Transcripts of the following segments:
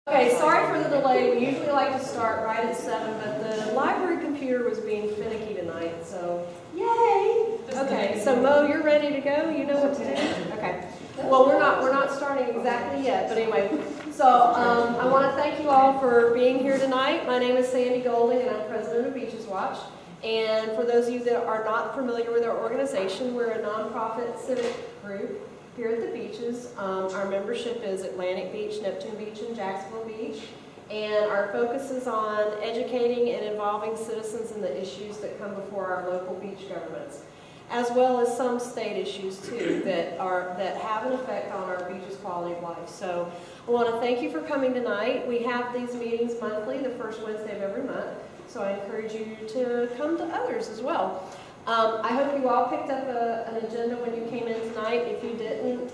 Okay, sorry for the delay. We usually like to start right at 7, but the library computer was being finicky tonight, so yay! Okay, so Mo, you're ready to go? You know what to do? Okay. Well, we're not starting exactly yet, but anyway. So I want to thank you all for being here tonight. My name is Sandy Golding, and I'm president of Beaches Watch. And for those of you that are not familiar with our organization, we're a nonprofit civic group here at the beaches. Our membership is Atlantic Beach, Neptune Beach, and Jacksonville Beach. And our focus is on educating and involving citizens in the issues that come before our local beach governments, as well as some state issues too that have an effect on our beaches' quality of life. So I want to thank you for coming tonight. We have these meetings monthly, the first Wednesday of every month. So I encourage you to come to others as well. I hope you all picked up an agenda when you came in tonight. If you didn't,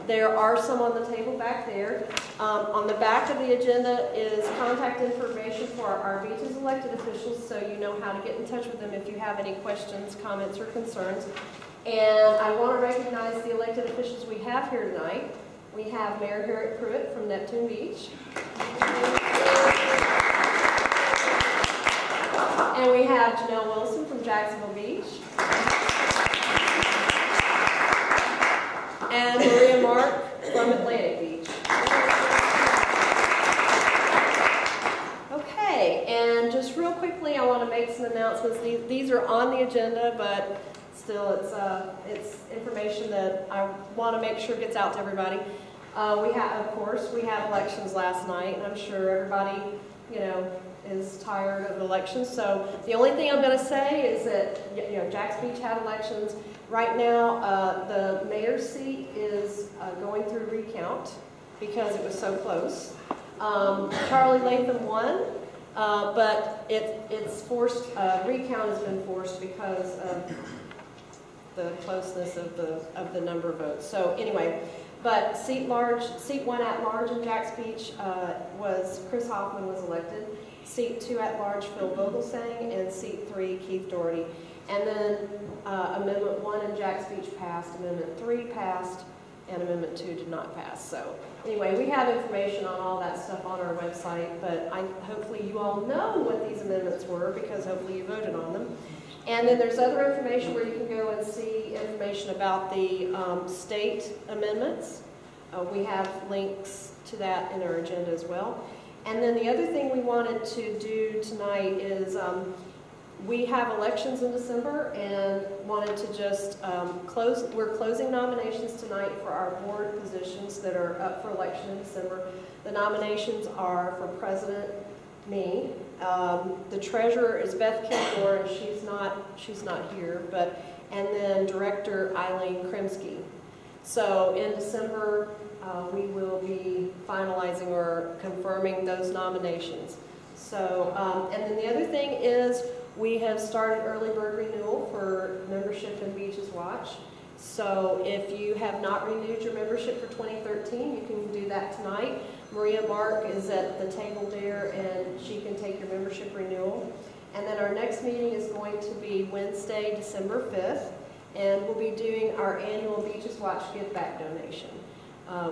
there are some on the table back there. On the back of the agenda is contact information for our beaches elected officials, so you know how to get in touch with them if you have any questions, comments, or concerns. And I want to recognize the elected officials we have here tonight. We have Mayor Harriet Pruitt from Neptune Beach. And we have Janelle Wilson from Jacksonville Beach. And Maria Mark from Atlantic Beach. Okay, and just real quickly, I want to make some announcements. These are on the agenda, but still it's information that I want to make sure gets out to everybody. Of course, we had elections last night, and I'm sure everybody, is tired of elections. So the only thing I'm going to say is that Jacks Beach had elections. Right now, the mayor's seat is going through recount because it was so close. Charlie Latham won, but it's forced. Recount has been forced because of the closeness of the number of votes. So anyway. But seat 1 at large in Jacks Beach was Chris Hoffman was elected. Seat 2 at large, Phil Vogelsang, and seat 3, Keith Doherty. And then Amendment 1 in Jacks Beach passed, Amendment 3 passed, and Amendment 2 did not pass. So anyway, we have information on all that stuff on our website, but hopefully you all know what these amendments were because hopefully you voted on them. And then there's other information where you can go and see information about the state amendments. We have links to that in our agenda as well. And then the other thing we wanted to do tonight is we have elections in December and wanted to just we're closing nominations tonight for our board positions that are up for election in December. The nominations are for President, me. The treasurer is Beth Kilgore, and she's not here, and then Director Eileen Kremsky. So in December, we will be finalizing or confirming those nominations. So, and then the other thing is we have started early bird renewal for membership in Beaches Watch. So if you have not renewed your membership for 2013, you can do that tonight. Maria Mark is at the table there, and she can take your membership renewal. And then our next meeting is going to be Wednesday, December 5th, and we'll be doing our annual Beaches Watch Give Back donation,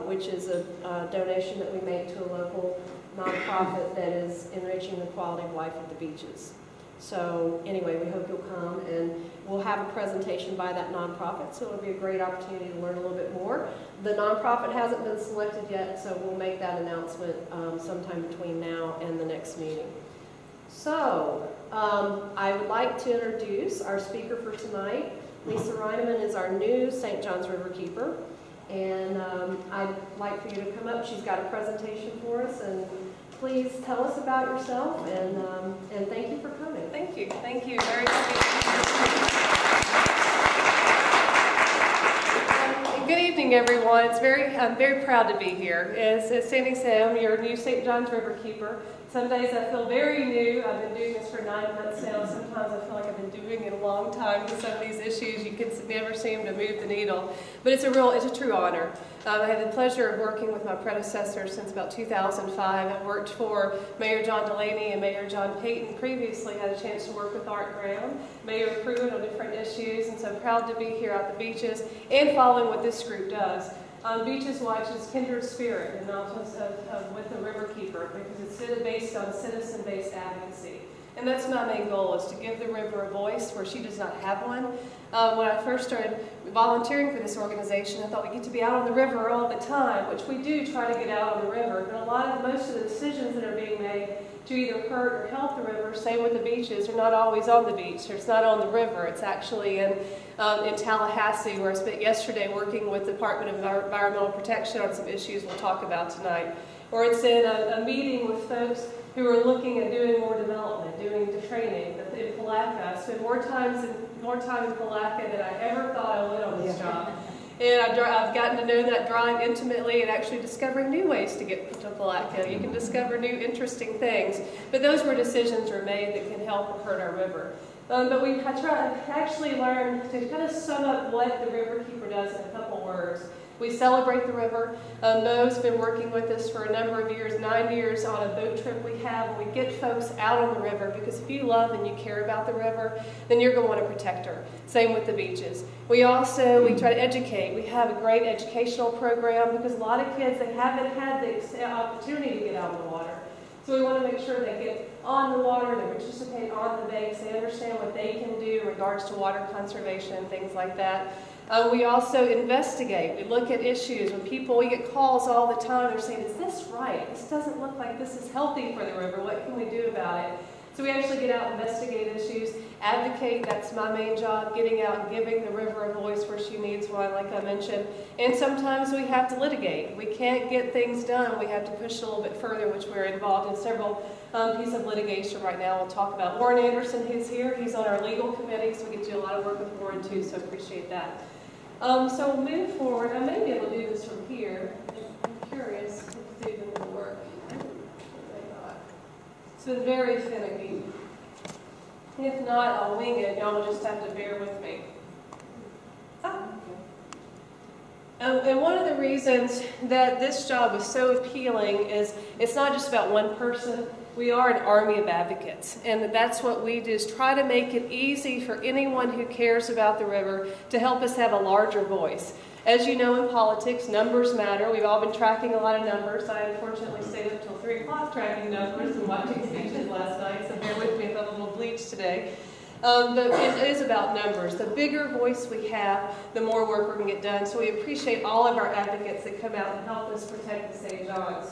which is a donation that we make to a local nonprofit that is enriching the quality of life at the beaches. So anyway, we hope you'll come, and we'll have a presentation by that nonprofit, so it'll be a great opportunity to learn a little bit more. The nonprofit hasn't been selected yet, so we'll make that announcement sometime between now and the next meeting. So I would like to introduce our speaker for tonight. Lisa Rinaman is our new St. John's Riverkeeper, and I'd like for you to come up. She's got a presentation for us, and please tell us about yourself, and thank you for coming. Thank you. Thank you. Very happy. Good evening, everyone. I'm very proud to be here. As Sandy said, I'm your new St. John's Riverkeeper. Some days I feel very new. I've been doing this for 9 months now. Sometimes I feel like I've been doing it a long time because some of these issues you can never seem to move the needle. But it's a true honor. I had the pleasure of working with my predecessor since about 2005. I worked for Mayor John Delaney and Mayor John Payton previously. Had a chance to work with Art Graham, Mayor Pruitt on different issues, and so proud to be here at the beaches and following what this group does. Beaches Watch is kindred spirit, and not just with the river because it's based on citizen-based advocacy. And that's my main goal, is to give the river a voice where she does not have one. When I first started volunteering for this organization, I thought we get to be out on the river all the time, which we do try to get out on the river, but most of the decisions that are being made to either hurt or help the river, same with the beaches, are not always on the beach, or it's not on the river. It's actually in Tallahassee, where I spent yesterday working with the Department of Environmental Protection on some issues we'll talk about tonight. Or it's in a meeting with folks who are looking at doing more development, doing the training. In Palatka, I spent more time in Palatka than I ever thought I would on this job. And I've gotten to know that drawing intimately and actually discovering new ways to get to Palatka. You can discover new interesting things. But those were decisions were made that can help or hurt our river. But I actually learned to kind of sum up what the Riverkeeper does in a couple words. We celebrate the river. Mo's been working with us for a number of years, 9 years on a boat trip we have. We get folks out on the river because if you love and you care about the river, then you're going to want to protect her. Same with the beaches. We try to educate. We have a great educational program because a lot of kids, they haven't had the opportunity to get out on the water. So we want to make sure they get on the water, they participate on the banks, they understand what they can do in regards to water conservation, things like that. We also investigate. We look at issues. We get calls all the time. They're saying, is this right? This doesn't look like this is healthy for the river. What can we do about it? So we actually get out and investigate issues, advocate. That's my main job, getting out and giving the river a voice where she needs one, like I mentioned. And sometimes we have to litigate. We can't get things done. We have to push a little bit further, which we're involved in several pieces of litigation right now we'll talk about. Warren Anderson is here. He's on our legal committee, so we get to do a lot of work with Warren too, so appreciate that. So we'll move forward. I may be able to do this from here. I'm curious if it's even going to work. It's been very finicky. If not, I'll wing it. Y'all will just have to bear with me. And one of the reasons that this job was so appealing is it's not just about one person. We are an army of advocates, and that's what we do, is try to make it easy for anyone who cares about the river to help us have a larger voice. As you know, in politics, numbers matter. We've all been tracking a lot of numbers. I unfortunately stayed up till 3 o'clock tracking numbers and watching speeches last night, so bear with me if I'm a little bleached today. But it is about numbers. The bigger voice we have, the more work we're going to get done. So we appreciate all of our advocates that come out and help us protect the St. John's.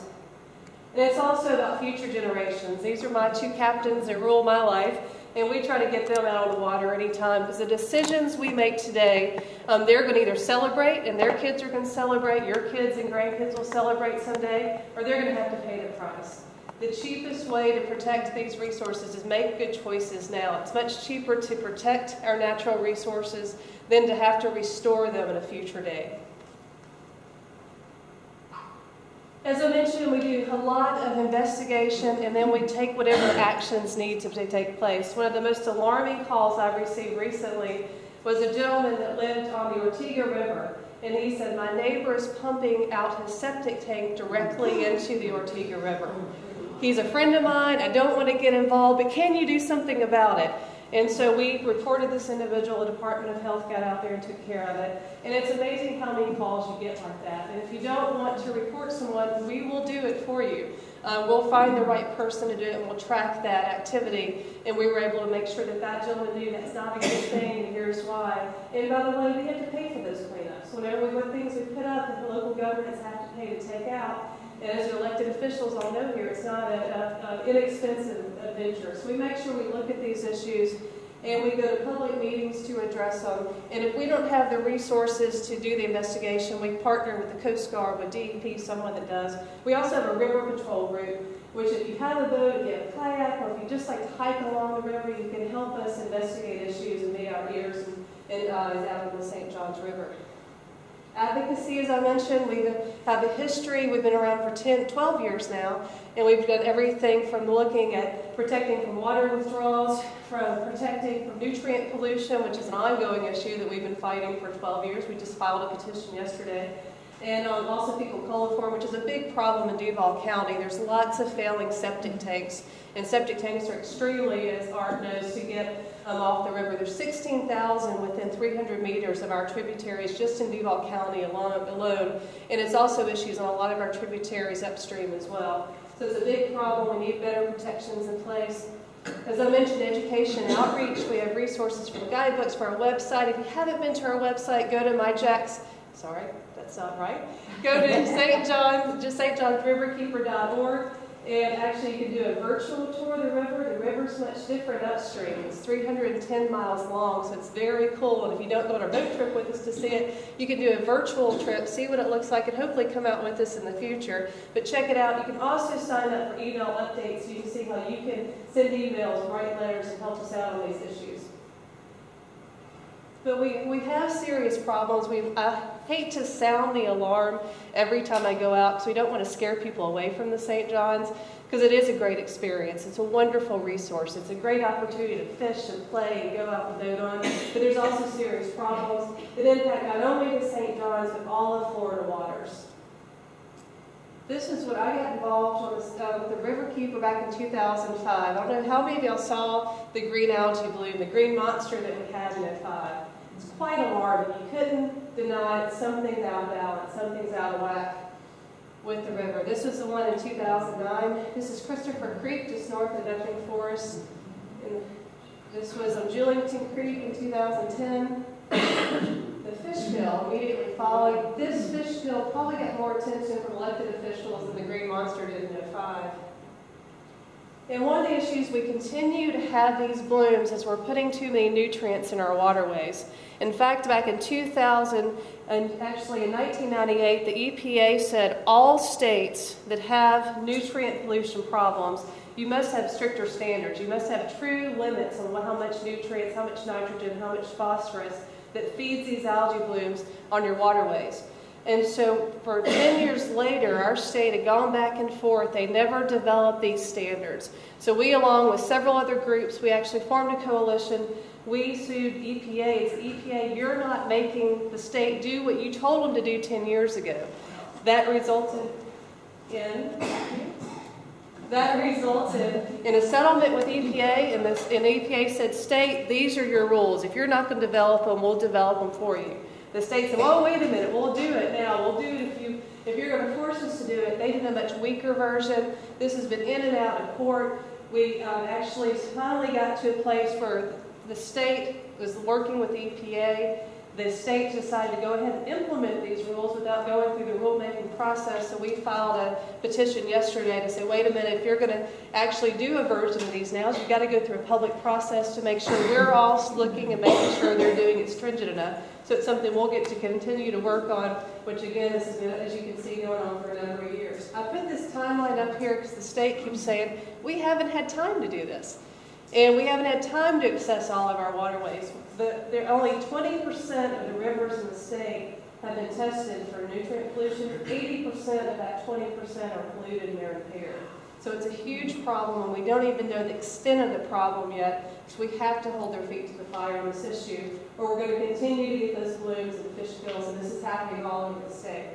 And it's also about future generations. These are my 2 captains that rule my life, and we try to get them out on the water anytime, because the decisions we make today, they're going to either celebrate, and their kids are going to celebrate, your kids and grandkids will celebrate someday, or they're going to have to pay the price. The cheapest way to protect these resources is make good choices now. It's much cheaper to protect our natural resources than to have to restore them in a future day. As I mentioned, we do a lot of investigation, and then we take whatever actions need to take place. One of the most alarming calls I've received recently was a gentleman that lived on the Ortega River, and he said, my neighbor is pumping out his septic tank directly into the Ortega River. He's a friend of mine, I don't want to get involved, but can you do something about it? And so we reported this individual, the Department of Health got out there and took care of it. And it's amazing how many calls you get like that. And if you don't want to report someone, we will do it for you. We'll find the right person to do it, and we'll track that activity. And we were able to make sure that that gentleman knew that's not a good thing, and here's why. And by the way, we have to pay for those cleanups. Whenever what things we put up that the local governments have to pay to take out, and as your elected officials all know here, it's not an inexpensive venture. So we make sure we look at these issues, and we go to public meetings to address them. And if we don't have the resources to do the investigation, we partner with the Coast Guard, with DEP, someone that does. We also have a river patrol group, which if you have a boat, if you have a kayak, or if you just like to hike along the river, you can help us investigate issues and be our ears and eyes out in the St. Johns River. Advocacy, as I mentioned, we have a history. We've been around for 12 years now, and we've done everything from looking at protecting from water withdrawals, from protecting from nutrient pollution, which is an ongoing issue that we've been fighting for 12 years. We just filed a petition yesterday. And also fecal coliform, which is a big problem in Duval County. There's lots of failing septic tanks, and septic tanks are extremely, as Art knows, to get off the river. There's 16,000 within 300 meters of our tributaries just in Duval County alone, and it's also issues on a lot of our tributaries upstream as well. So it's a big problem. We need better protections in place. As I mentioned, education outreach. We have resources for the guidebooks, for our website. If you haven't been to our website, go to sorry, that's not right. Go to St. John's, just stjohnsriverkeeper.org. And actually, you can do a virtual tour of the river. The river's much different upstream. It's 310 miles long, so it's very cool. And if you don't go on a boat trip with us to see it, you can do a virtual trip, see what it looks like, and hopefully come out with us in the future. But check it out. You can also sign up for email updates so you can see how you can send emails, write letters, and help us out on these issues. But we have serious problems. I hate to sound the alarm every time I go out because we don't want to scare people away from the St. John's, because it is a great experience. It's a wonderful resource. It's a great opportunity to fish and play and go out the boat on. But there's also serious problems that impact not only the St. John's but all of Florida waters. This is what I got involved with the Riverkeeper back in 2005. I don't know how many of y'all saw the green algae bloom, the green monster that we had in 2005. It's quite alarming. You couldn't deny it. Something's out of balance. Something's out of whack with the river. This was the one in 2009. This is Christopher Creek, just north of Epping Forest. And this was on Julington Creek in 2010. The fish kill immediately following. This fish kill probably got more attention from elected officials than the green monster did in 2005. And one of the issues, we continue to have these blooms as we're putting too many nutrients in our waterways. In fact, back in 2000, and actually in 1998, the EPA said all states that have nutrient pollution problems, you must have stricter standards. You must have true limits on how much nutrients, how much nitrogen, how much phosphorus that feeds these algae blooms on your waterways. And so for 10 years later, our state had gone back and forth. They never developed these standards. So we, along with several other groups, we actually formed a coalition. We sued EPA. It's EPA, you're not making the state do what you told them to do 10 years ago. That resulted in a settlement with EPA, and EPA said, state, these are your rules. If you're not going to develop them, we'll develop them for you. The state said, well, wait a minute, we'll do it now. We'll do it if you're going to force us to do it. They did a much weaker version. This has been in and out of court. We actually finally got to a place where the state was working with the EPA. The state decided to go ahead and implement these rules without going through the rulemaking process. So we filed a petition yesterday to say, wait a minute, if you're going to actually do a version of these now, you've got to go through a public process to make sure we're all looking and making sure they're doing it stringent enough. So it's something we'll get to continue to work on, which again, this has been, as you can see, going on for a number of years. I put this timeline up here because the state keeps saying, we haven't had time to do this. And we haven't had time to access all of our waterways. Only 20% of the rivers in the state have been tested for nutrient pollution. 80% of that 20% are polluted and they're impaired. So it's a huge problem, and we don't even know the extent of the problem yet. So we have to hold their feet to the fire on this issue, or we're going to continue to get those blooms and fish kills, and this is happening all over the state.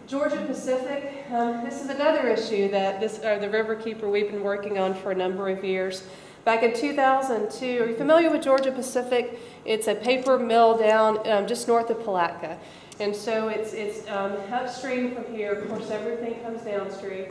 Georgia Pacific, this is another issue that the Riverkeeper we've been working on for a number of years. Back in 2002, are you familiar with Georgia Pacific? It's a paper mill down just north of Palatka. And so it's upstream from here. Of course, everything comes downstream.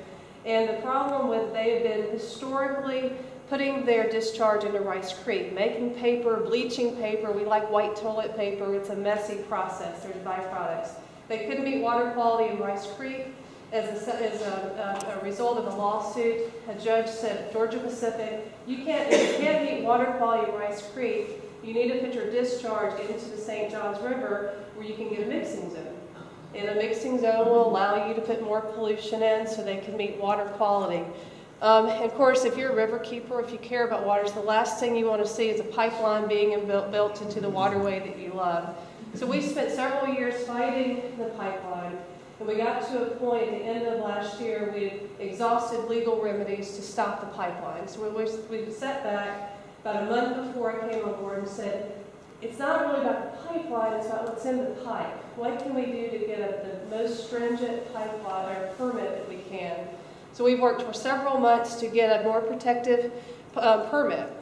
And the problem with, they have been historically putting their discharge into Rice Creek, making paper, bleaching paper. We like white toilet paper. It's a messy process. There's byproducts. They couldn't meet water quality in Rice Creek. As a result of a lawsuit, a judge said, Georgia Pacific, if you can't meet water quality in Rice Creek, you need to put your discharge into the St. Johns River where you can get a mixing zone. And a mixing zone will allow you to put more pollution in so they can meet water quality. And of course, if you're a riverkeeper, if you care about waters, the last thing you want to see is a pipeline being built into the waterway that you love. So we spent several years fighting the pipeline, and we got to a point at the end of last year, we exhausted legal remedies to stop the pipeline. So we sat back about a month before I came on board and said, it's not really about the pipeline, it's about what's in the pipe. What can we do to get the most stringent pipeline or permit that we can? So we've worked for several months to get a more protective permit.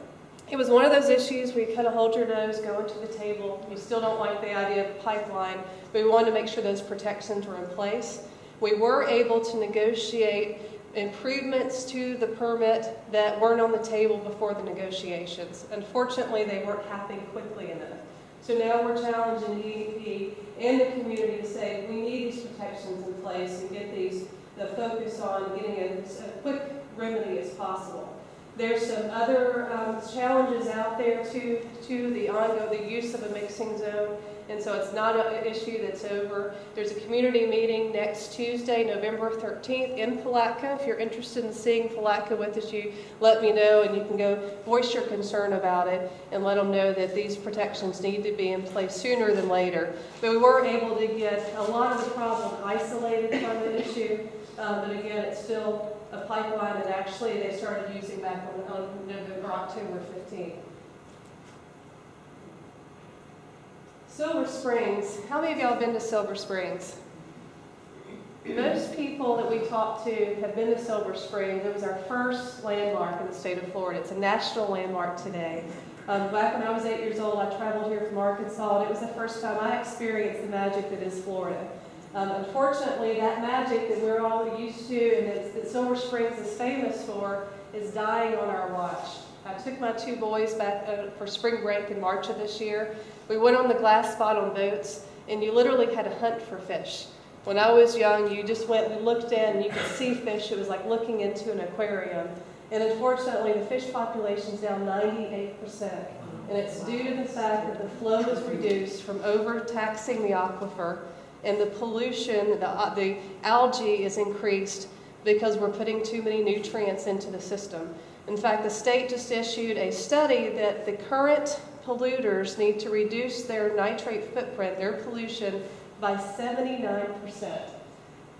It was one of those issues where you kind of hold your nose, go into the table. You still don't like the idea of a pipeline, but we wanted to make sure those protections were in place. We were able to negotiate improvements to the permit that weren't on the table before the negotiations. Unfortunately, they weren't happening quickly enough. So now we're challenging DEP and the community to say we need these protections in place and get the focus on getting a quick remedy as possible. There's some other challenges out there to the use of a mixing zone, and so it's not an issue that's over. There's a community meeting next Tuesday, November 13th in Palatka. If you're interested in seeing Palatka with us, you let me know, and you can go voice your concern about it and let them know that these protections need to be in place sooner than later. But we were able to get a lot of the problem isolated from the issue, but again, it's still a pipeline that actually they started using back on November, October 15th. Silver Springs. How many of y'all have been to Silver Springs? Most people that we talked to have been to Silver Springs. It was our first landmark in the state of Florida. It's a national landmark today. Back when I was 8 years old, I traveled here from Arkansas, and it was the first time I experienced the magic that is Florida. Unfortunately, that magic that we're all used to and that Silver Springs is famous for is dying on our watch. I took my 2 boys back for spring break in March of this year. We went on the glass spot on boats, and you literally had to hunt for fish. When I was young, you just went and looked in, and you could see fish. It was like looking into an aquarium. And unfortunately, the fish population is down 98%. And it's due to the fact that the flow is reduced from overtaxing the aquifer, and the pollution, the algae is increased because we're putting too many nutrients into the system. In fact, the state just issued a study that the current polluters need to reduce their nitrate footprint, their pollution, by 79%.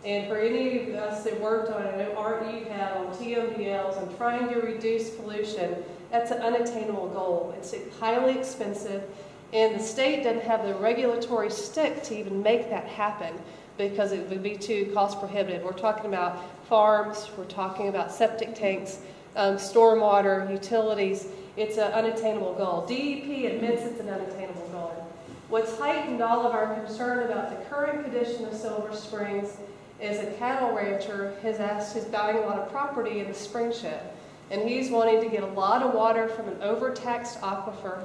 And for any of us that worked on, I know Art, you have on TMDLs on trying to reduce pollution, that's an unattainable goal. It's highly expensive. And the state doesn't have the regulatory stick to even make that happen because it would be too cost prohibitive. We're talking about farms, we're talking about septic tanks, stormwater, utilities. It's an unattainable goal. DEP admits it's an unattainable goal. What's heightened all of our concern about the current condition of Silver Springs is a cattle rancher is buying a lot of property in the spring shed. And he's wanting to get a lot of water from an overtaxed aquifer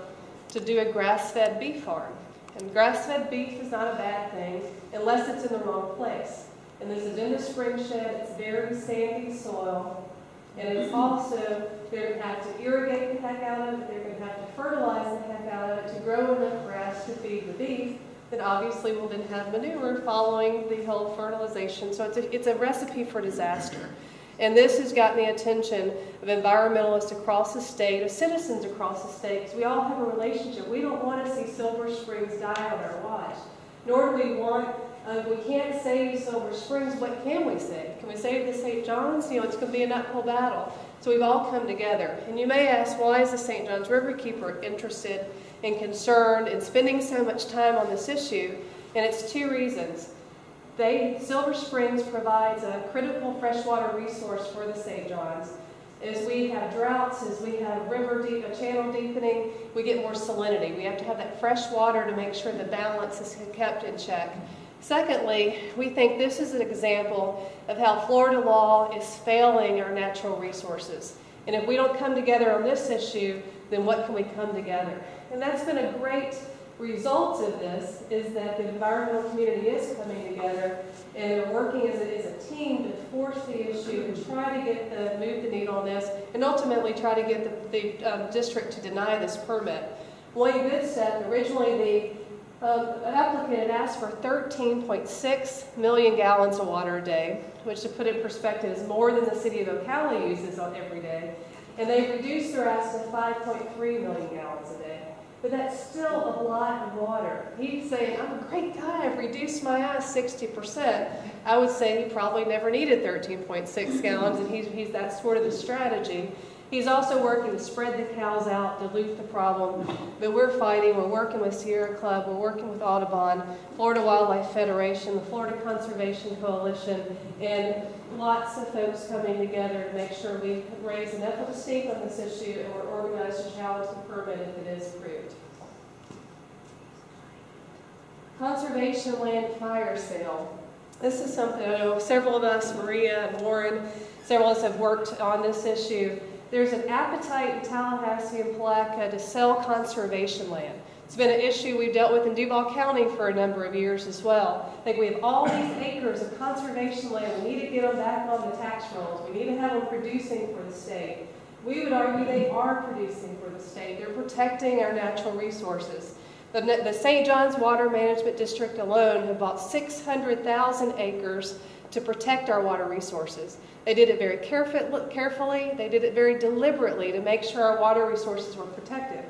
to do a grass-fed beef farm. And grass-fed beef is not a bad thing unless it's in the wrong place. And this is in the spring shed, it's very sandy soil, and it's also, they're going to have to irrigate the heck out of it, they're going to have to fertilize the heck out of it to grow enough grass to feed the beef that obviously will then have manure following the whole fertilization. So it's a recipe for disaster. And this has gotten the attention of environmentalists across the state, of citizens across the state, because we all have a relationship. We don't want to see Silver Springs die on our watch, nor do we want, if we can't save Silver Springs, what can we save? Can we save the St. John's? You know, it's going to be an uphill battle. So we've all come together. And you may ask, why is the St. John's Riverkeeper interested and concerned and spending so much time on this issue? And it's 2 reasons. Silver Springs provides a critical freshwater resource for the St. John's. As we have droughts, as we have channel deepening, we get more salinity. We have to have that fresh water to make sure the balance is kept in check. Secondly, we think this is an example of how Florida law is failing our natural resources. And if we don't come together on this issue, then what can we come together? And that's been a great result of this, is that the environmental community is coming together and they're working as a team to force the issue and try to move the needle on this, and ultimately try to get the district to deny this permit. One good step, originally the applicant had asked for 13.6 million gallons of water a day, which to put in perspective is more than the city of Ocala uses on every day. And they reduced their ask to 5.3 million gallons a day. But that's still a lot of water. He's saying, I'm a great guy, I've reduced my ask 60%. I would say he probably never needed 13.6 gallons, and that's sort of the strategy. He's also working to spread the cows out, dilute the problem, but we're fighting. We're working with Sierra Club, we're working with Audubon, Florida Wildlife Federation, the Florida Conservation Coalition, and lots of folks coming together to make sure we raise enough of a stake on this issue and we're organized to challenge the permit if it is approved. Conservation land fire sale. This is something I know several of us, Maria and Warren, several of us have worked on this issue. There's an appetite in Tallahassee and Palatka to sell conservation land. It's been an issue we've dealt with in Duval County for a number of years as well. I think we have all these acres of conservation land. We need to get them back on the tax rolls. We need to have them producing for the state. We would argue they are producing for the state. They're protecting our natural resources. The St. John's Water Management District alone have bought 600,000 acres to protect our water resources. They did it very carefully. They did it very deliberately to make sure our water resources were protected.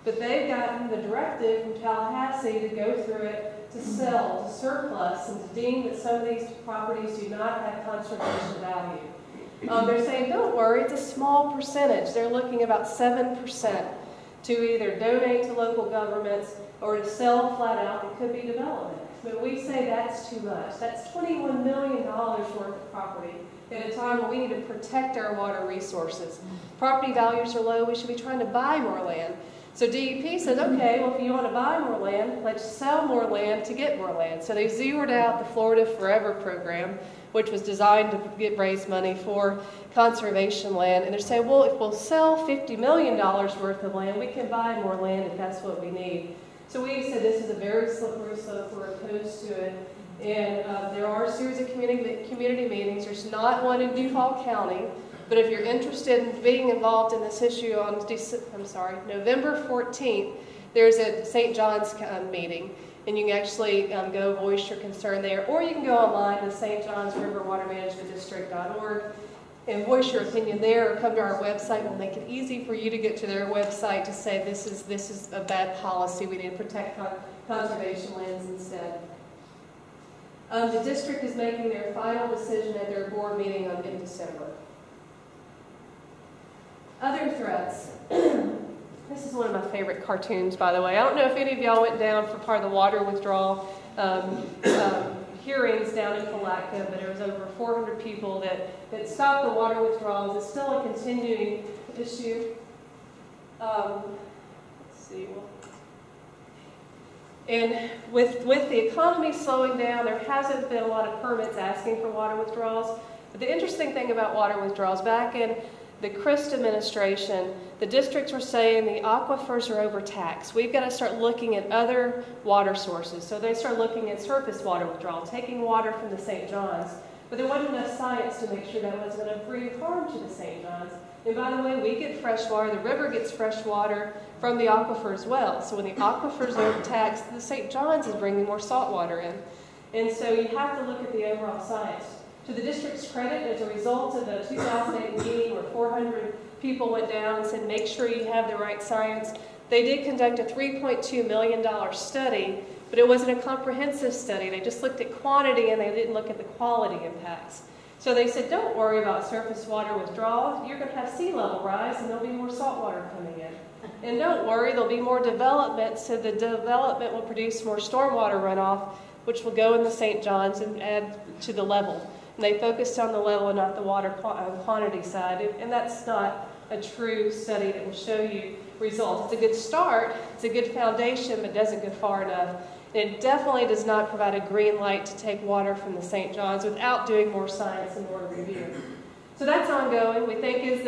But they've gotten the directive from Tallahassee to go through it, to sell, to surplus, and to deem that some of these properties do not have conservation value. They're saying, don't worry, it's a small percentage. They're looking about 7% to either donate to local governments or to sell flat out. It could be development. But we say that's too much. That's $21 million worth of property at a time when we need to protect our water resources. Property values are low. We should be trying to buy more land. So DEP says, okay, well, if you want to buy more land, let's sell more land to get more land. So they zeroed out the Florida Forever program, which was designed to raise money for conservation land. And they're saying, well, if we'll sell $50 million worth of land, we can buy more land if that's what we need. So we said this is a very slippery slope. We're opposed to it. And there are a series of community meetings. There's not one in Duval County. But if you're interested in being involved in this issue on November 14th, there's a St. John's meeting. And you can actually go voice your concern there. Or you can go online to St. John's River Water Management District.org and voice your opinion there, or come to our website. We'll make it easy for you to get to their website to say this is a bad policy. We need to protect conservation lands instead. The district is making their final decision at their board meeting in December. Other threats. This is one of my favorite cartoons, by the way. I don't know if any of y'all went down for part of the water withdrawal hearings down in Palatka, but there was over 400 people that stopped the water withdrawals. It's still a continuing issue. Let's see. And with the economy slowing down, there hasn't been a lot of permits asking for water withdrawals. But the interesting thing about water withdrawals, back in the Christ administration, the districts were saying the aquifers are overtaxed. We've got to start looking at other water sources. So they started looking at surface water withdrawal, taking water from the St. John's. But there wasn't enough science to make sure that wasn't going to bring harm to the St. John's. And by the way, we get fresh water. The river gets fresh water from the aquifer as well. So when the aquifers are overtaxed, the St. John's is bringing more salt water in. And so you have to look at the overall science. To the district's credit, as a result of a 2008 meeting where 400 people went down and said, make sure you have the right science, they did conduct a $3.2 million study, but it wasn't a comprehensive study. They just looked at quantity and they didn't look at the quality impacts. So they said, don't worry about surface water withdrawal. You're going to have sea level rise and there'll be more salt water coming in. And don't worry, there'll be more development, so the development will produce more stormwater runoff, which will go in the St. John's and add to the level. And they focused on the level and not the water quantity side. And that's not a true study that will show you results. It's a good start, it's a good foundation, but it doesn't go far enough. And it definitely does not provide a green light to take water from the St. John's without doing more science and more review. So that's ongoing. We think as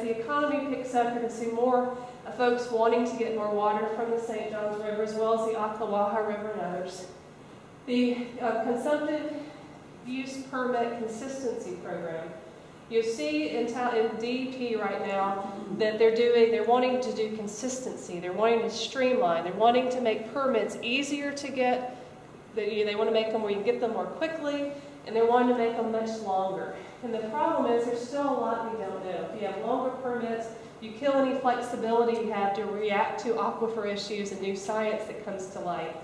the economy picks up, you're going to see more folks wanting to get more water from the St. John's River, as well as the Ocklawaha River and others. The consumptive use permit consistency program. You see in DEP right now that they're wanting to do consistency. They're wanting to streamline. They're wanting to make permits easier to get. They want to make them where you can get them more quickly, and they're wanting to make them much longer. And the problem is there's still a lot we don't know. If you have longer permits, you kill any flexibility you have to react to aquifer issues and new science that comes to light.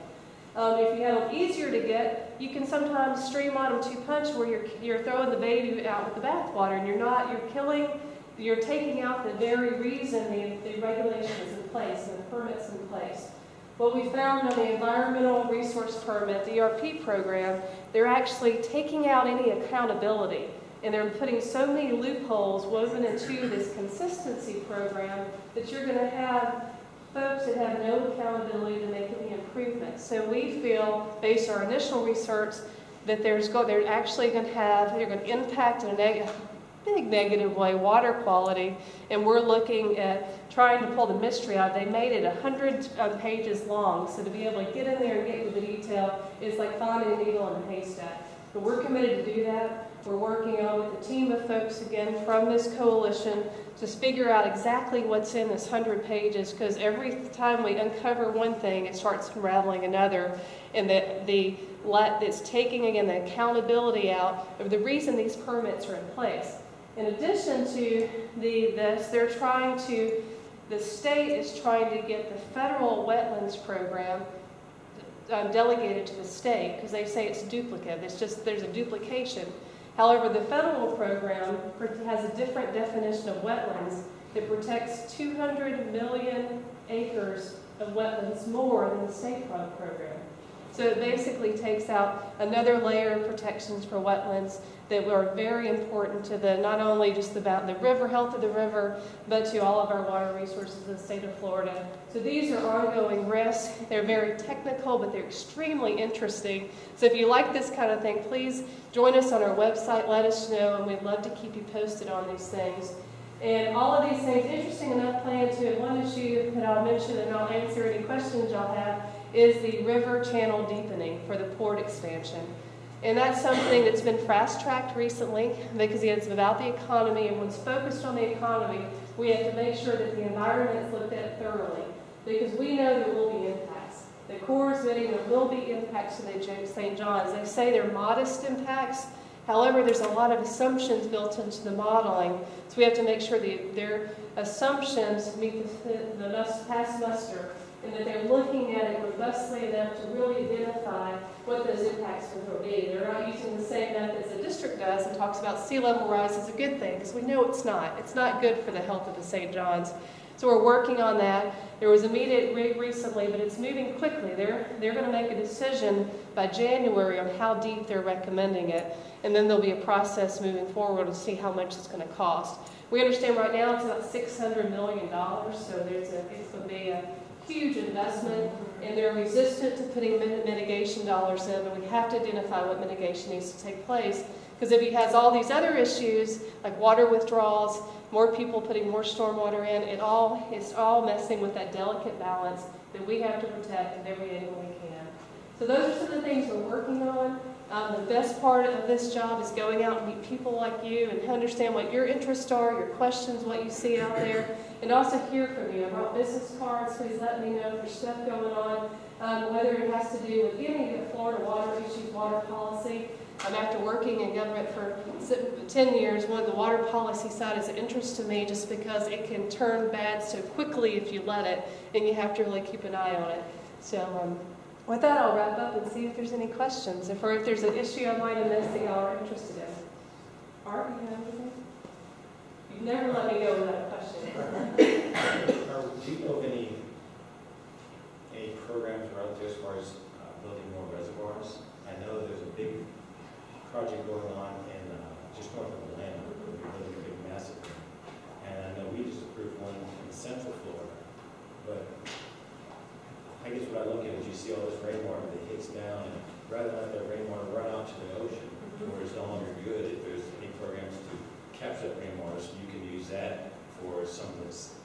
If you have them easier to get, you can sometimes streamline them too much where you're throwing the baby out with the bathwater, and you're taking out the very reason the regulation is in place and the permit's in place. What we found on the Environmental Resource Permit, the ERP program, they're actually taking out any accountability, and they're putting so many loopholes woven into this consistency program that you're going to have folks that have no accountability to make any improvements. So we feel, based on our initial research, that they're actually going to impact in a big negative way water quality, and we're looking at trying to pull the mystery out. They made it 100 pages long, so to be able to get in there and get into the detail is like finding a needle in a haystack. But we're committed to do that. We're working on with a team of folks, again, from this coalition to figure out exactly what's in this 100 pages, because every time we uncover one thing, it starts unraveling another, and it's taking, again, the accountability out of the reason these permits are in place. In addition to this, the state is trying to get the federal wetlands program delegated to the state, because they say it's duplicate. It's just, there's a duplication. However, the federal program has a different definition of wetlands that protects 200 million acres of wetlands more than the state program. So it basically takes out another layer of protections for wetlands that are very important to not only just about the river, health of the river, but to all of our water resources in the state of Florida. So these are ongoing risks. They're very technical, but they're extremely interesting. So if you like this kind of thing, please join us on our website, let us know, and we'd love to keep you posted on these things. And all of these things, interesting enough, plan to, one issue that I'll mention and I'll answer any questions y'all have, is the river channel deepening for the port expansion. And that's something that's been fast-tracked recently because it's about the economy, and once focused on the economy, we have to make sure that the environment is looked at thoroughly, because we know there will be impacts. The Corps is admitting there will be impacts to the St. John's. They say they're modest impacts. However, there's a lot of assumptions built into the modeling, so we have to make sure that their assumptions meet the past muster, and that they're looking at it robustly enough to really identify what those impacts will be. They're not using the same method as the district does and talks about sea level rise as a good thing, because we know it's not. It's not good for the health of the St. John's. So we're working on that. There was a meeting recently, but it's moving quickly. They're going to make a decision by January on how deep they're recommending it, and then there'll be a process moving forward to see how much it's going to cost. We understand right now it's about $600 million, so it's going to be a huge investment, and they're resistant to putting mitigation dollars in, but we have to identify what mitigation needs to take place, because if he has all these other issues like water withdrawals, more people putting more stormwater in, it's all messing with that delicate balance that we have to protect in every angle we can. So those are some of the things we're working on. The best part of this job is going out and meet people like you and understand what your interests are, your questions, what you see out there, and also hear from you. I brought business cards. Please let me know if there's stuff going on, whether it has to do with any of the Florida water issues, water policy. After working in government for 10 years, one of the water policy side is of interest to me just because it can turn bad so quickly if you let it, and you have to really keep an eye on it. So with that, I'll wrap up and see if there's any questions, or if there's an issue I might have missed that y'all are interested in. Art, you have anything? You've never let me go without a question. Do you know of any programs are out there as far as building more reservoirs? I know there's a big project going on in just north of Atlanta. We're building a big massive one. And I know we just approved one in central Florida. But I guess what I look at is you see all this rainwater that hits down, and rather than let that rainwater run out to the ocean where it's no longer good, if there's any programs to capture that rainwater so you can use that for some of this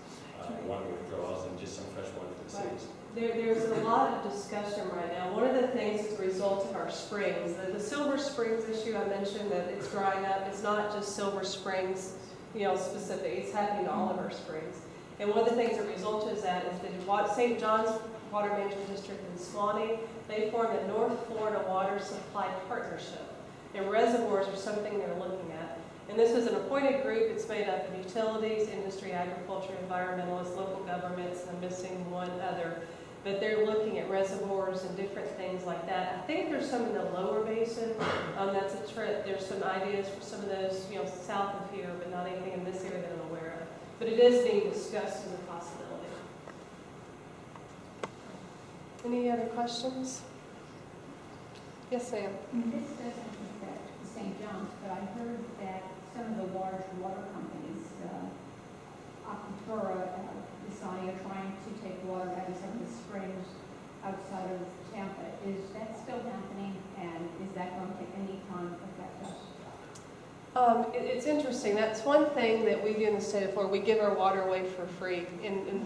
water withdrawals and just some fresh water for the cities. There's a lot of discussion right now. One of the things is a result of our springs. The Silver Springs issue I mentioned, that it's drying up, it's not just Silver Springs, specific. It's happening to all of our springs. And one of the things that resulted is that is the St. John's Water Management District in Swanee, they formed a North Florida Water Supply Partnership. And reservoirs are something they're looking at. And this is an appointed group. It's made up of utilities, industry, agriculture, environmentalists, local governments, and I'm missing one other. But they're looking at reservoirs and different things like that. I think there's some in the lower basin. That's a trip. There's some ideas for some of those, south of here, but not anything in this area that I'm aware of. But it is being discussed as a possibility. Any other questions? Yes, ma'am. This doesn't affect St. John's, but I heard that some of the large water companies, Aquatura, Visani, are trying to take water out of some of the springs outside of Tampa. Is that still happening, and is that going to any time affect us? It's interesting. That's one thing that we do in the state of Florida. We give our water away for free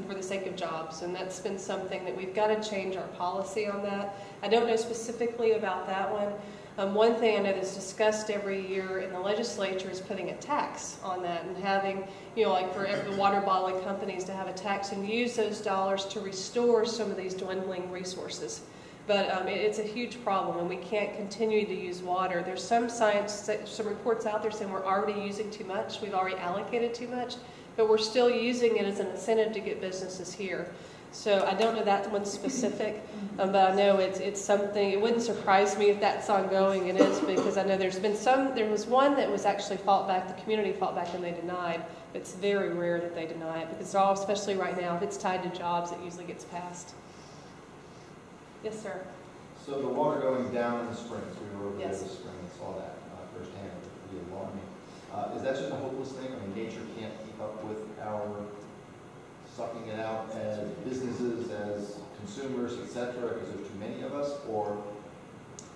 for the sake of jobs, and that's been something that we've got to change our policy on that. I don't know specifically about that one. One thing I know that's discussed every year in the legislature is putting a tax on that and having, like for the water bottling companies to have a tax and use those dollars to restore some of these dwindling resources. But it's a huge problem, and we can't continue to use water. There's some some reports out there saying we're already using too much. We've already allocated too much, but we're still using it as an incentive to get businesses here. So I don't know that one specific, but I know it's something. It wouldn't surprise me if that's ongoing. It is, because I know there's been some. There was one that was actually fought back. The community fought back, and they denied. It's very rare that they deny it, because especially right now, if it's tied to jobs, it usually gets passed. Yes, sir. So the water going down in the springs, we were over there Yes. this spring and saw that firsthand. It was really alarming. Is that just a hopeless thing? I mean, nature can't keep up with our sucking it out as businesses, as consumers, etc., because there's too many of us, or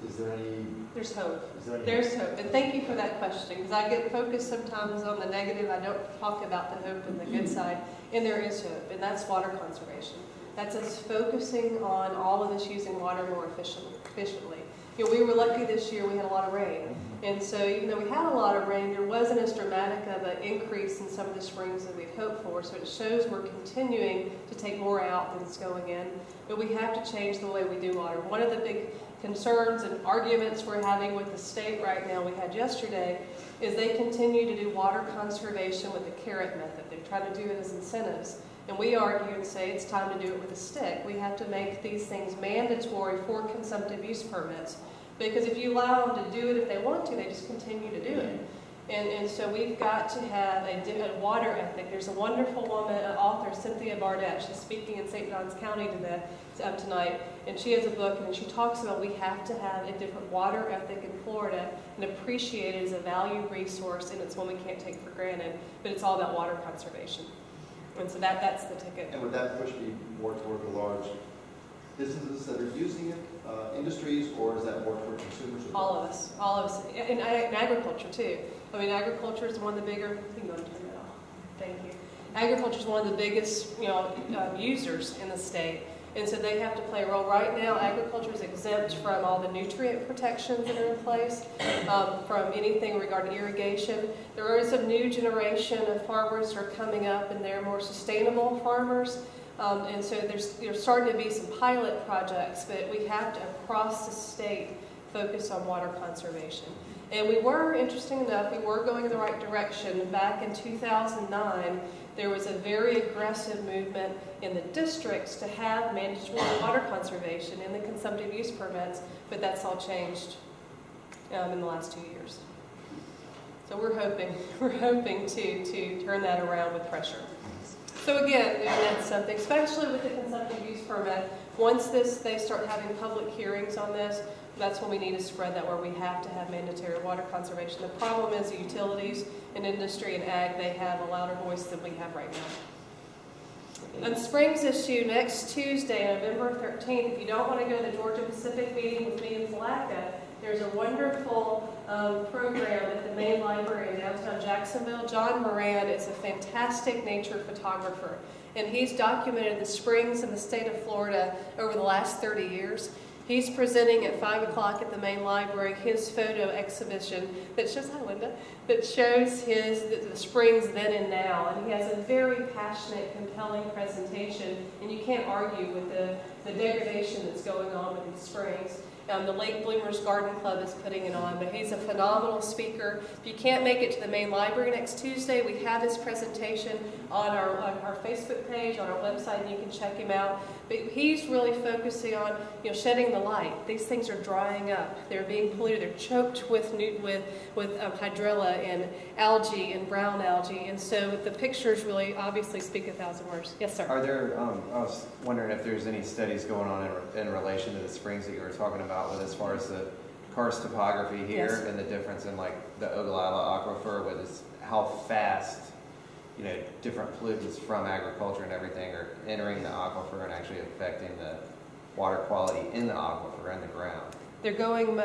is there any? There's hope. Is there any There's hope, and thank you for that question, because I get focused sometimes on the negative. I don't talk about the hope and the good side, and there is hope, and that's water conservation. That's us focusing on all of us using water more efficiently. We were lucky this year, we had a lot of rain. And so even though we had a lot of rain, there wasn't as dramatic of an increase in some of the springs that we'd hoped for. So it shows we're continuing to take more out than is going in. But we have to change the way we do water. One of the big concerns and arguments we're having with the state right now, we had yesterday, is they continue to do water conservation with the carrot method. They're trying to do it as incentives. And we argue and say it's time to do it with a stick. We have to make these things mandatory for consumptive use permits. Because if you allow them to do it if they want to, they just continue to do it. And so we've got to have a water ethic. There's a wonderful woman, an author, Cynthia Bardette. She's speaking in St. Johns County tonight. And she has a book, and she talks about we have to have a different water ethic in Florida and appreciate it as a valued resource, and it's one we can't take for granted. But it's all about water conservation. And so that's the ticket. And would that push be more toward the large businesses that are using it, industries, or is that more toward consumers? All of us, in agriculture too. I mean, agriculture is one of the bigger. You can go and turn that off. Thank you. Agriculture is one of the biggest, users in the state, and so they have to play a role. Right now, agriculture is exempt from all the nutrient protections that are in place, from anything regarding irrigation. There is a new generation of farmers that are coming up, and they're more sustainable farmers. And so there's starting to be some pilot projects, but we have to, across the state, focus on water conservation. And we were, interesting enough, we were going in the right direction. Back in 2009, there was a very aggressive movement in the districts to have mandatory water conservation in the consumptive use permits, but that's all changed in the last 2 years. So we're hoping to turn that around with pressure. So again, that's something, especially with the consumptive use permit, once they start having public hearings on this, that's when we need to spread that, where we have to have mandatory water conservation. The problem is the utilities and industry and ag, they have a louder voice than we have right now. On Springs issue, next Tuesday, November 13th, if you don't want to go to the Georgia Pacific meeting with me in Palatka, there's a wonderful program at the main library in downtown Jacksonville. John Moran is a fantastic nature photographer, and he's documented the springs in the state of Florida over the last 30 years. He's presenting at 5 o'clock at the main library his photo exhibition that shows, hi Linda, that shows the springs then and now. And he has a very passionate, compelling presentation, and you can't argue with the degradation that's going on with these springs. The Lake Bloomers Garden Club is putting it on, but he's a phenomenal speaker. If you can't make it to the main library next Tuesday, we have his presentation on our Facebook page, on our website, and you can check him out. But he's really focusing on shedding the light. These things are drying up. They're being polluted. They're choked with hydrilla and algae and brown algae. And so the pictures really obviously speak 1,000 words. Yes, sir. Are there, I was wondering if there's any studies going on in relation to the springs that you were talking about, with as far as the karst topography here, yes, and the difference in like the Ogallala aquifer, with how fast different pollutants from agriculture and everything are entering the aquifer and actually affecting water quality in the aquifer and the ground. They're going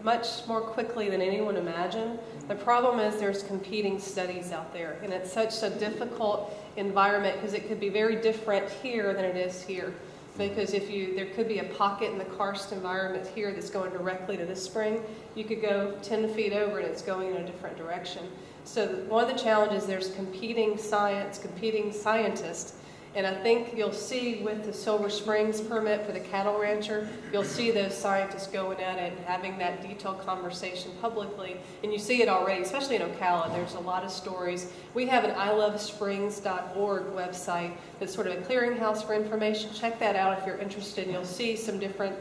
much more quickly than anyone imagined. The problem is there's competing studies out there, and it's such a difficult environment because it could be very different here than it is here. Because there could be a pocket in the karst environment here that's going directly to this spring. You could go 10 feet over and it's going in a different direction. So one of the challenges, there's competing science, competing scientists. And I think you'll see with the Silver Springs permit for the cattle rancher, you'll see those scientists going at it and having that detailed conversation publicly. And you see it already, especially in Ocala. There's a lot of stories. We have an ilovesprings.org website that's sort of a clearinghouse for information. Check that out if you're interested. And you'll see some different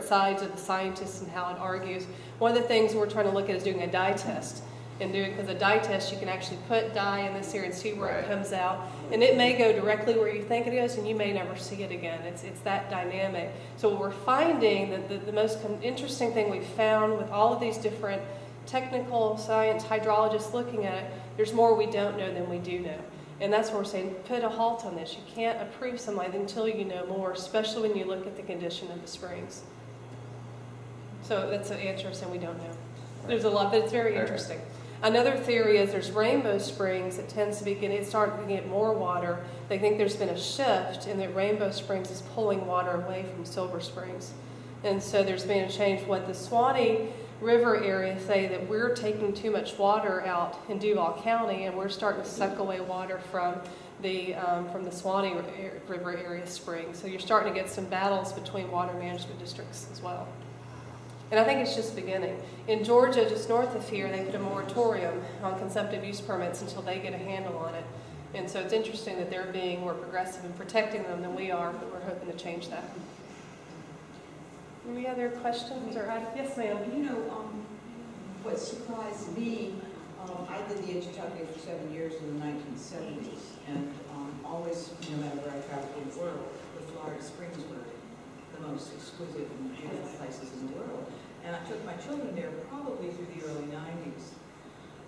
sides of the scientists and how it argues. One of the things we're trying to look at is doing a dye test. Because a dye test, you can actually put dye in this here and see where it comes out. And it may go directly where you think it goes, and you may never see it again. It's that dynamic. So what we're finding, that the most interesting thing we've found with all of these different technical science hydrologists looking at it, there's more we don't know than we do know. And that's where we're saying, put a halt on this. You can't approve something until you know more, especially when you look at the condition of the springs. So that's an answer saying we don't know. There's a lot, but it's very interesting. Another theory is there's Rainbow Springs. It tends to be starting to get more water. They think there's been a shift and that Rainbow Springs is pulling water away from Silver Springs. And so there's been a change. What the Swanee River area say that we're taking too much water out in Duval County, and we're starting to suck away water from the Swanee River area springs. So you're starting to get some battles between water management districts as well. And I think it's just beginning. In Georgia, just north of here, they put a moratorium on consumptive use permits until they get a handle on it. And so it's interesting that they're being more progressive in protecting them than we are, but we're hoping to change that. Any other questions? Yes, ma'am. You know, what surprised me, I did the HTW for 7 years in the 1970s, and always, no matter where I traveled in the world, the Florida Springs were the most exquisite and beautiful places in the world. And I took my children there probably through the early 90s.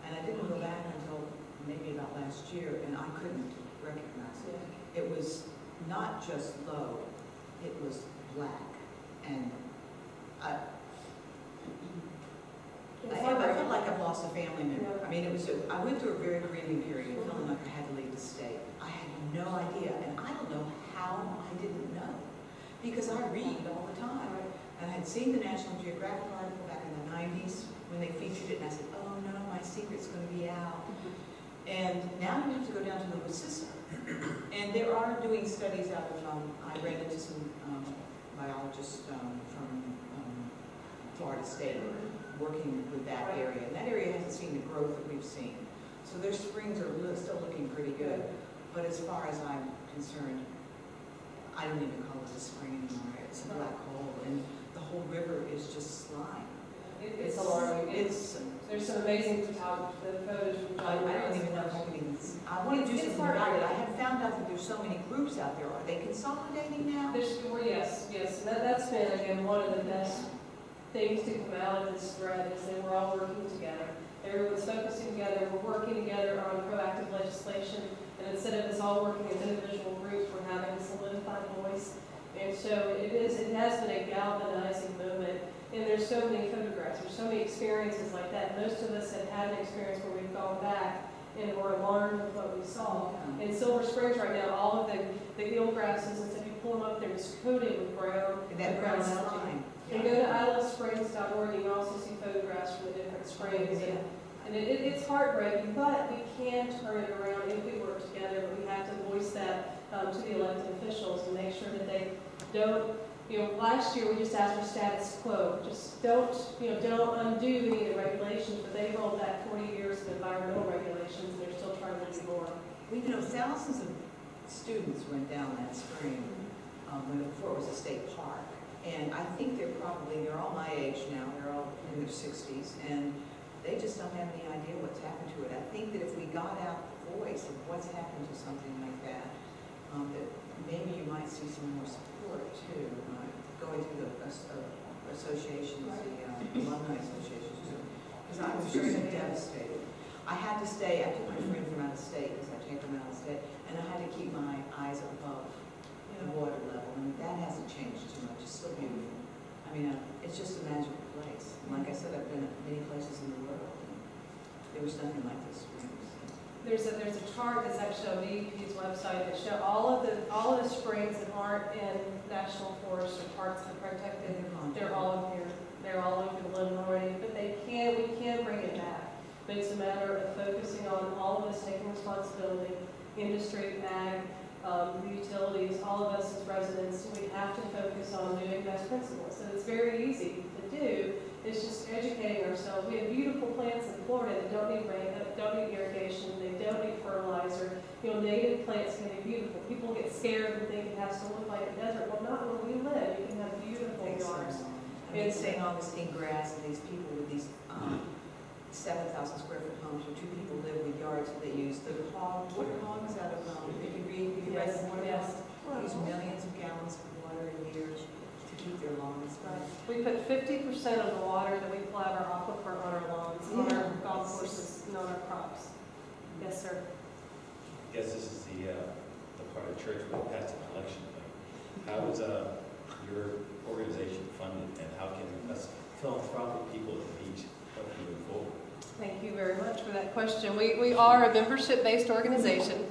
And I didn't go back until maybe about last year, and I couldn't recognize it. It was not just low, it was black. And I felt like I've lost a family member. I mean, I went through a very grieving period, feeling like I had to leave the state. I had no idea, and I don't know how I didn't know. Because I read all the time. And I had seen the National Geographic article back in the 90s when they featured it, and I said, oh no, my secret's going to be out. And now you have to go down to the Mississippi. And there are doing studies out of, I ran into some biologists from Florida State working with that area. And that area hasn't seen the growth that we've seen. So their springs are still looking pretty good. But as far as I'm concerned, I don't even call it a spring anymore. It's a black hole, and the whole river is just slime. It's alarming. There's some amazing photos from I don't even know how many. I want to do something about it. I have found out that there's so many groups out there. Are they consolidating now? Yes. That's been, again, one of the best things to come out of this thread is that we're all working together. Everyone's focusing together. We're working together on proactive legislation. And instead of us all working as individual groups, we're having a solidified voice. And so it has been a galvanizing moment. And there's so many photographs, there's so many experiences like that. Most of us have had an experience where we've gone back and were alarmed with what we saw. In Silver Springs right now, all of the eelgrasses, and so if you pull them up, they're just coated with brown algae. And go to ilovesprings.org, you can also see photographs from the different springs. And it's heartbreaking, but we can turn it around if we work together. But we have to voice that to the elected officials and make sure that they don't. Last year we just asked for status quo. Just don't undo any of the regulations. But they rolled back 40 years of environmental regulations, and they're still trying to do more. Well, thousands of students went down that spring before it was a state park, and I think they're all my age now. They're all in their 60s, and they just don't have any idea what's happened to it. I think that if we got out the voice of what's happened to something like that, that maybe you might see some more support too, going through the associations, the alumni associations too. Because I was just devastated. I had to stay. I took my friend from out of state because I take them out of state, and I had to keep my eyes above the water level, and that hasn't changed too much. It's still beautiful. I mean, it's just a magical place. And like I said, I've been at many places in the world, and there was nothing like this springs. There's a chart that's actually on DEP's website that show all of the springs that aren't in national forests or parks that are protected. They're all in here. They're all over the limit already, but we can bring it back. But it's a matter of focusing on all of us taking responsibility, industry, ag, utilities, all of us as residents. We have to focus on doing best principles. So it's very easy to do. It's just educating ourselves. We have beautiful plants in Florida that don't need rain, that don't need irrigation, they don't need fertilizer. You know, native plants can be beautiful. People get scared and think it has to look like a desert. Well, not where we live. You can have beautiful yards. I mean, St. Augustine grass and these people with these 7,000 square foot homes where 2 people live with yards that they use the water hogs out of, if you read the water hogs, they use millions of gallons of water a year to keep their lawns. Right. We put 50% of the water that we pull out of our aquifer on our lawns, on our golf courses, and on our crops. Yes, sir. I guess this is the part of church where it passed a collection thing. How is your organization funded, and how can us philanthropic people at the beach help you move forward? Thank you very much for that question. We are a membership-based organization.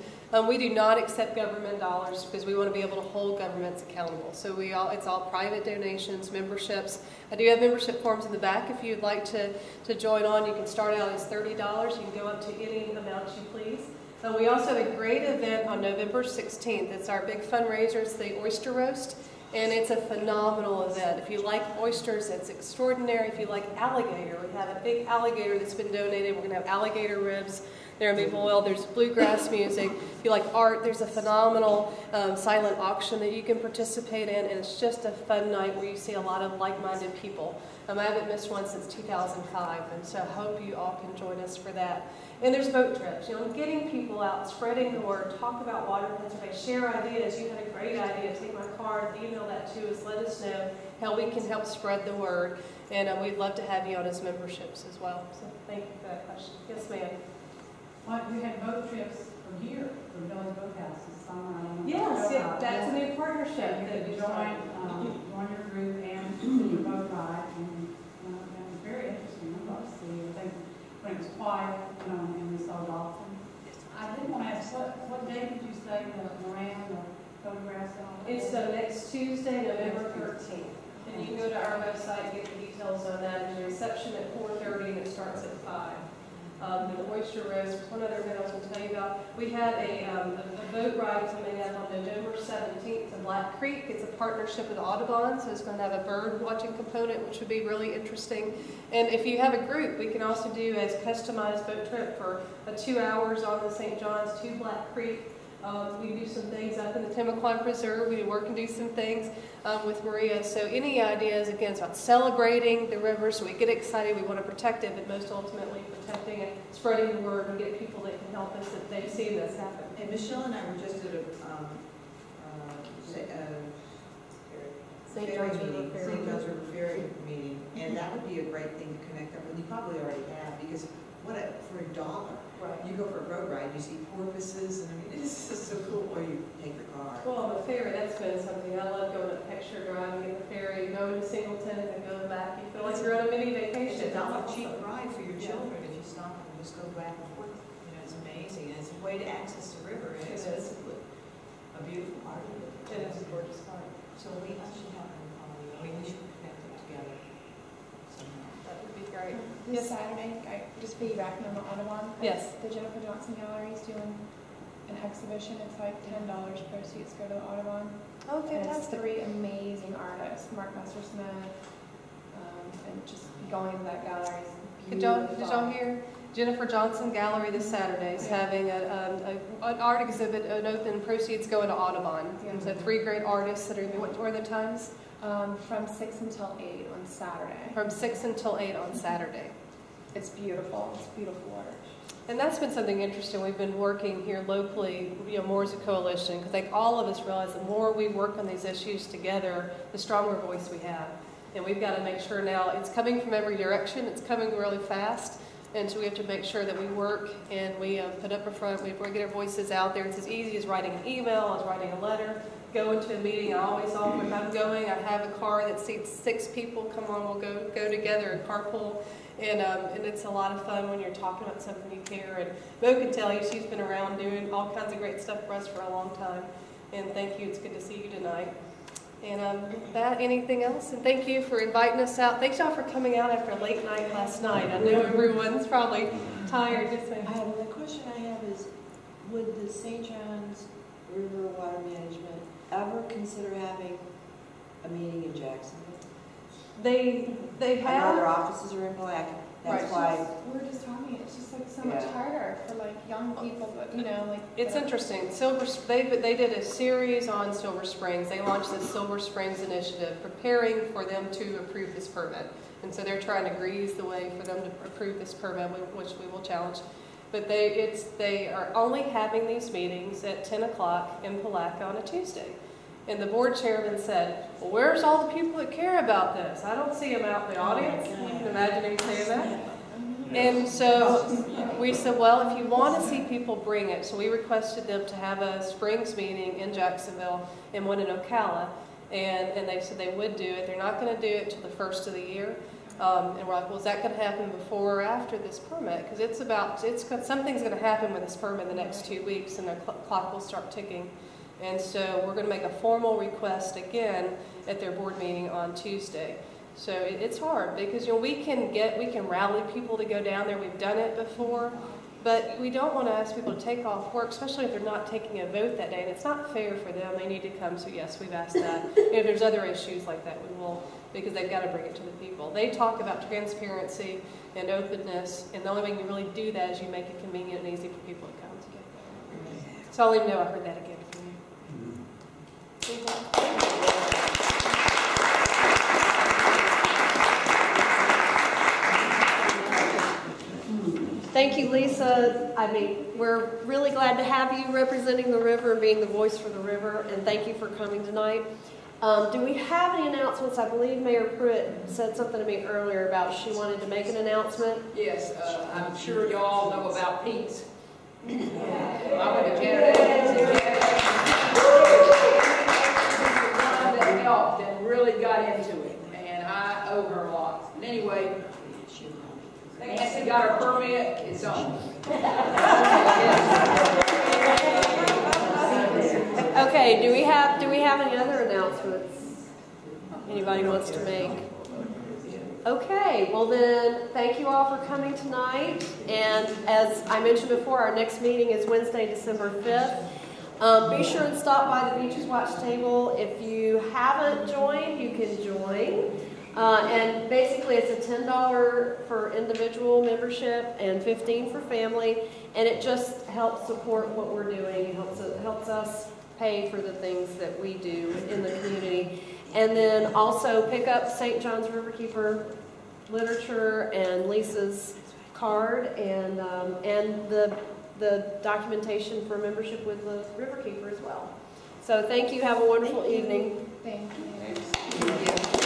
We do not accept government dollars because we want to be able to hold governments accountable. So it's all private donations, memberships. I do have membership forms in the back if you'd like to join on. You can start out as $30. You can go up to any amount you please. We also have a great event on November 16th. It's our big fundraiser. It's the Oyster Roast. And it's a phenomenal event. If you like oysters, it's extraordinary. If you like alligator, we have a big alligator that's been donated. We're going to have alligator ribs. They're going to be boiled. There's bluegrass music. If you like art, there's a phenomenal silent auction that you can participate in. And it's just a fun night where you see a lot of like-minded people. I haven't missed one since 2005, and so I hope you all can join us for that. And there's boat trips, you know, getting people out, spreading the word, talk about water conservation, share ideas. You had a great idea, take my card, email that to us, let us know how we can help spread the word. And we'd love to have you on as memberships as well. So thank you for that question. Yes, ma'am. Well, we had boat trips from here, from Village Boathouse this summer. Yes, that's a new partnership. You could join your group and do a boat ride, and that was very interesting. I love to see everything. When it was quiet, and we saw dolphins. I did want to ask, what day did you say the Moran, the photographs and all that? It's the next Tuesday, November 13th. And you can go to our website and get the details on that. There's a reception at 4:30 and it starts at 5. The Oyster Roast, one other event I was going to tell you about. We have a boat ride coming up on November 17th to Black Creek. It's a partnership with Audubon, so it's going to have a bird watching component, which would be really interesting. And if you have a group, we can also do a customized boat trip for 2 hours on the St. John's to Black Creek. We do some things up in the Timaquan Preserve. We work and do some things with Maria. So any ideas, again, it's about celebrating the river. So we get excited. We want to protect it, but most ultimately protecting it, spreading the word, and get people that can help us that they've seen this happen. And Michelle and I were just at a St. John's River Ferry meeting, and that would be a great thing to connect up with. You probably already have, because for $1. Right. You go for a boat ride, you see porpoises, and I mean, it's just so cool. Or you take your car. Well, on the ferry, that's been something. I love going up Picture Drive and get the ferry, go to Singleton and go back. You feel like you're on a mini vacation. It's a cheap ride for your children if you stop and just go back and forth. You know, it's amazing. And it's a way to access the river. And it's a beautiful part of it. It is a gorgeous part. So I should have them call you. I mean, we should connect them together somehow. That would be great. This Saturday, just piggybacking on the Audubon. Yes. The Jennifer Johnson Gallery is doing an exhibition. It's like $10 proceeds go to the Audubon. Oh, And it's fantastic. 3 amazing artists, Mark Messersmith, and just going to that gallery is Did beautiful. y'all hear? Jennifer Johnson Gallery this Saturday is having an art exhibit, an open, proceeds going to Audubon. Yeah. So 3 great artists that are going to be, what are the times? From 6 until 8 on Saturday. From 6 until 8 on Saturday. It's beautiful. It's beautiful art. And that's been something interesting. We've been working here locally, more as a coalition, because I think all of us realize the more we work on these issues together, the stronger voice we have. And we've got to make sure now it's coming from every direction. It's coming really fast. And so we have to make sure that we work and we put up a front, we get our voices out there. It's as easy as writing an email, as writing a letter, go into a meeting. I always offer, if I'm going, I have a car that seats 6 people. Come on, we'll go together and carpool. And it's a lot of fun when you're talking about something you care. And Mo can tell you, she's been around doing all kinds of great stuff for us for a long time. And thank you, it's good to see you tonight. And with that, anything else? And thank you for inviting us out. Thanks y'all for coming out after a late night last night. I know everyone's probably tired. Just the question I have is, would the St. John's River Water Management ever consider having a meeting in Jacksonville? They I know have. their offices are in Black. That's Right. why. We're just talking, it's just like so much Yeah. harder for like young people, but you know, like. It's interesting. They did a series on Silver Springs. They launched this Silver Springs initiative, preparing for them to approve this permit. And so they're trying to grease the way for them to approve this permit, which we will challenge. But they are only having these meetings at 10 o'clock in Palatka on a Tuesday. And the board chairman said, well, where's all the people that care about this? I don't see them out in the audience. You can imagine him saying that. And so we said, well, if you want to see people, bring it. So we requested them to have a Springs meeting in Jacksonville and one in Ocala. And they said they would do it. They're not going to do it till the first of the year. And we're like, well, is that going to happen before or after this permit? Because something's going to happen with this permit in the next 2 weeks, and the clock will start ticking. And so we're going to make a formal request again at their board meeting on Tuesday. So it's hard because we can rally people to go down there. We've done it before, but we don't want to ask people to take off work, especially if they're not taking a vote that day. And it's not fair for them. They need to come. So yes, we've asked that. And if there's other issues like that, we will, because they've got to bring it to the people. They talk about transparency and openness, and the only way you really do that is you make it convenient and easy for people to come together. So I'll let them know I heard that again from you. Thank you, Lisa. I mean, we're really glad to have you representing the river and being the voice for the river, and thank you for coming tonight. Do we have any announcements? I believe Mayor Pruitt said something to me earlier about she wanted to make an announcement. Yes, I'm sure you all know about Pete's. I went to Canada that helped and really got into it, and I owe her a lot. And anyway, Nancy got her permit, it's on. Okay, do we have any other announcements anybody wants to make? Okay, well then, thank you all for coming tonight. And as I mentioned before, our next meeting is Wednesday, December 5th. Be sure and stop by the Beaches Watch table. If you haven't joined, you can join. And basically it's a $10 for individual membership and $15 for family. And it just helps support what we're doing. It helps us pay for the things that we do in the community. And then also pick up St. John's Riverkeeper literature and Lisa's card and the documentation for membership with the Riverkeeper as well. So thank you. Have a wonderful evening. Thank you.